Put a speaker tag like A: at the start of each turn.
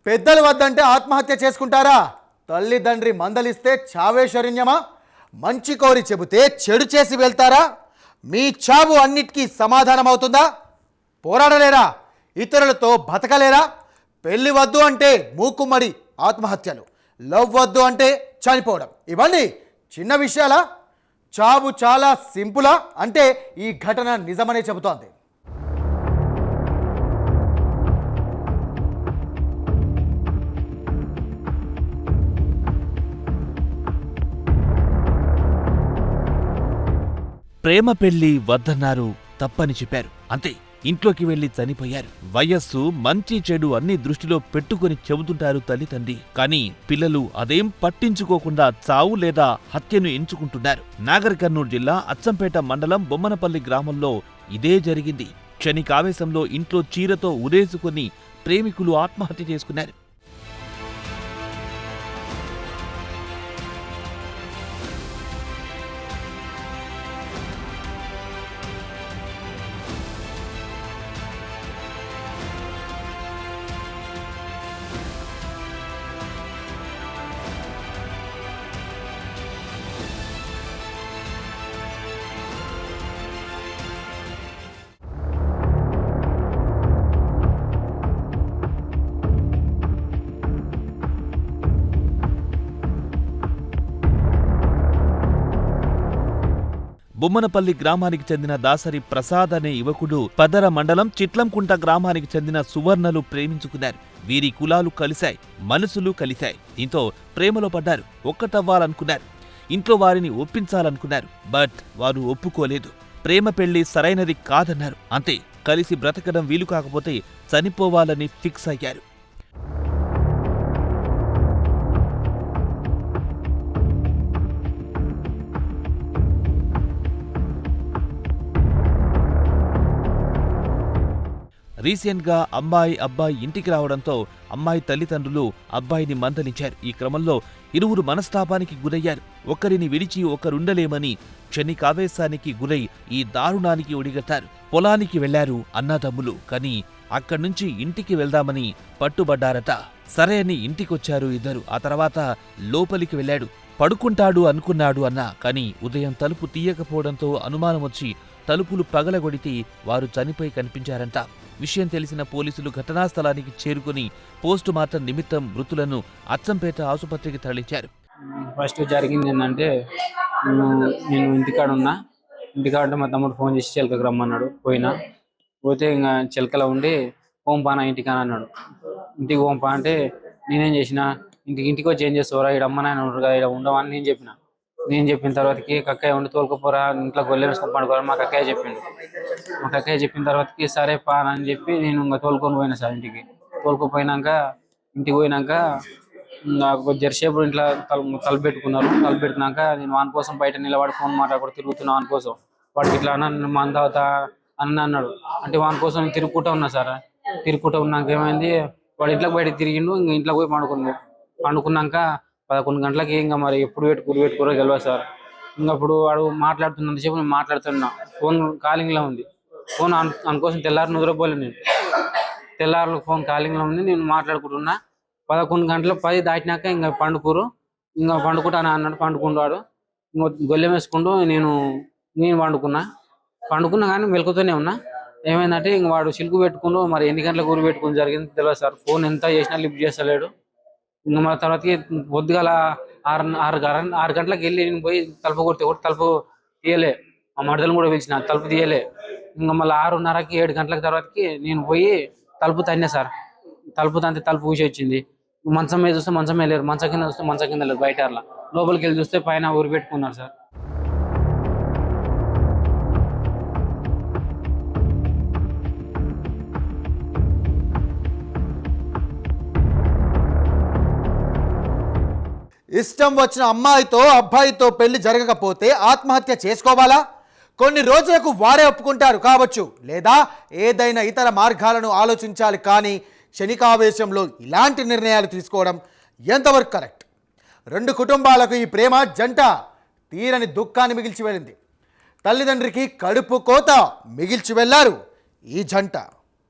A: పెద్దలు వద్దంటే ఆత్మహత్య చేసుకుంటారా? తల్లిదండ్రి మందలిస్తే చావే శరణ్యమా? మంచి కోరి చెబితే చెడు చేసి వెళ్తారా? మీ చావు అన్నిటికీ సమాధానం అవుతుందా? పోరాడలేరా? ఇతరులతో బతకలేరా? పెళ్లి వద్దు అంటే మూకుమ్మడి ఆత్మహత్యలు, లవ్ వద్దు అంటే చనిపోవడం, ఇవన్నీ చిన్న విషయాలా? చావు చాలా సింపులా అంటే ఈ ఘటన నిజమనే చెబుతోంది.
B: ప్రేమ పెళ్లి వద్దన్నారు, తప్పని చెప్పారు, అంతే. ఇంట్లోకి వెళ్లి చనిపోయారు. వయస్సు, మంచి చెడు అన్ని దృష్టిలో పెట్టుకుని చెబుతుంటారు తల్లిదండ్రి. కానీ పిల్లలు అదేం పట్టించుకోకుండా చావు లేదా హత్యను ఎంచుకుంటున్నారు. నాగర్ కర్నూలు జిల్లా అచ్చంపేట మండలం బొమ్మనపల్లి గ్రామంలో ఇదే జరిగింది. క్షణికావేశంలో ఇంట్లో చీరతో ఉరేసుకుని ప్రేమికులు ఆత్మహత్య చేసుకున్నారు. బొమ్మనపల్లి గ్రామానికి చెందిన దాసరి ప్రసాద్ అనే యువకుడు పదర మండలం చిట్లంకుంట గ్రామానికి చెందిన సువర్ణలు ప్రేమించుకున్నారు. వీరి కులాలు కలిశాయి, మనసులు కలిశాయి. దీంతో ప్రేమలో పడ్డారు. ఒక్కటవ్వాలనుకున్నారు. ఇంట్లో వారిని ఒప్పించాలనుకున్నారు. బట్ వారు ఒప్పుకోలేదు. ప్రేమ పెళ్లి సరైనది కాదన్నారు. అంతే, కలిసి బ్రతకడం వీలు కాకపోతే చనిపోవాలని ఫిక్స్ అయ్యారు. రీసెంట్ గా అమ్మాయి అబ్బాయి ఇంటికి రావడంతో అమ్మాయి తల్లిదండ్రులు అబ్బాయిని మందలించారు. ఈ క్రమంలో ఇరువురు మనస్తాపానికి గురయ్యారు. ఒకరిని విడిచి ఒకరుండలేమని క్షణికావేశానికి గురై ఈ దారుణానికి ఒడిగట్టారు. పొలానికి వెళ్లారు అన్నదమ్ములు. కానీ అక్కడ్నుంచి ఇంటికి వెళ్దామని పట్టుబడ్డారట. సరే అని ఇంటికొచ్చారు ఇద్దరు. ఆ తర్వాత లోపలికి వెళ్లాడు. పడుకుంటాడు అనుకున్నాడు అన్నా. కానీ ఉదయం తలుపు తీయకపోవడంతో అనుమానమొచ్చి తలుపులు పగలగొడితే వారు చనిపోయి కనిపించారంట. విషయం తెలిసిన పోలీసులు ఘటనా స్థలానికి చేరుకుని పోస్టుమార్టం నిమిత్తం మృతులను అచ్చంపేట ఆసుపత్రికి తరలించారు.
C: ఫస్ట్ జరిగింది ఏంటంటే, నేను ఇంటికాడ మా తమ్ముడు ఫోన్ చేసి చిలకకు రమ్మన్నాడు. పోతే ఇంకా చిలకలో ఉండి ఓంపాన ఇంటికి అని అన్నాడు. ఇంటికి ఓంపా అంటే నేనేం చేసిన, ఇంటికి వచ్చి ఏం చేస్తావురా, ఇక్కడ అమ్మ నాయన ఉండరు కదా, ఇక్కడ ఉండవని నేను చెప్పిన తర్వాతకి కక్కయ్య ఉండి తోలుకపోరా, ఇంట్లో గొల్లె వేసుకొని పండుకోరా మా కక్కయ్య చెప్పిండు. మా కక్కయ్య చెప్పిన తర్వాతకి సరే పా అని చెప్పి నేను ఇంకా తోలుకొని పోయినా సార్. ఇంటికి పోయినాక నాకు జెర్సేపు ఇంట్లో తలుపు పెట్టుకున్నారు. తలుపు పెట్టినాక నేను వాని కోసం బయట నిలబడి ఫోన్ మాట్లాడుకుంటూ తిరుగుతున్నా. వాని కోసం వాడికి ఇట్లా అన్న మన తాత అన్న అన్నాడు. అంటే వాని కోసం నేను తిరుగుకుంటూ ఉన్నా సార్. తిరుగుకుంటూ ఉన్నాక ఏమైంది, వాడు ఇంట్లోకి బయట తిరిగిండు. ఇంకా ఇంట్లోకి పోయి పండుకున్నాక 11 గంటలకి ఇంకా మరి ఎప్పుడు పెట్టుకోరో తెలియదు సార్. ఇంకా అప్పుడు వాడు మాట్లాడుతున్నంతసేపు నేను మాట్లాడుతున్నా. ఫోన్ కాలింగ్లో ఉంది. ఫోన్ అందుకోసం తెల్లారి నిద్రపోలేదు నేను. తెల్లారు ఫోన్ కాలింగ్లో ఉంది. నేను మాట్లాడుకుంటున్నా. 11 గంటలు 10 దాటినాక ఇంకా ఇంకా పండుకుంటాను అన్నాడు. పండుకున్నాడు. ఇంకా గొల్లెం వేసుకుంటూ నేను పండుకున్నా కానీ మెలకుతూనే ఉన్నా. ఏమైందంటే ఇంక వాడు సిల్కు పెట్టుకుంటూ మరి ఎన్ని గంటలకు ఊరు పెట్టుకుని జరిగింది తెలియదు సార్. ఫోన్ ఎంత చేసినా లిఫ్ట్ చేస్తలేడు. ఇంకా మన తర్వాతకి పొద్దుగాల 6 గంటలకు వెళ్ళి నేను పోయి తలుపు కొడితే తలుపు తీయలే. మా మడదలు కూడా పిలిచిన, తలుపు తీయలే. ఇంకా మళ్ళీ 6:30కి 7 గంటల తర్వాతకి నేను పోయి తలుపు తన్నా సార్. తలుపు తంతే తలుపు ఊసి వచ్చింది. మంచం మీద చూస్తే మంచమే లేరు, మంచం కింద చూస్తే మంచం కింద లేరు. బయట లోపలికి వెళ్ళి చూస్తే పైన ఊరి పెట్టుకున్నారు సార్.
A: ఇష్టం వచ్చిన అమ్మాయితో అబ్బాయితో పెళ్లి జరగకపోతే ఆత్మహత్య చేసుకోవాలా? కొన్ని రోజులకు వారే ఒప్పుకుంటారు కావచ్చు, లేదా ఏదైనా ఇతర మార్గాలను ఆలోచించాలి. కానీ క్షణికావేశంలో ఇలాంటి నిర్ణయాలు తీసుకోవడం ఎంతవరకు కరెక్ట్? 2 కుటుంబాలకు ఈ ప్రేమ జంట తీరని దుఃఖాన్ని మిగిల్చి వెళ్ళింది. తల్లిదండ్రికి కడుపు కోత మిగిల్చి వెళ్ళారు ఈ జంట.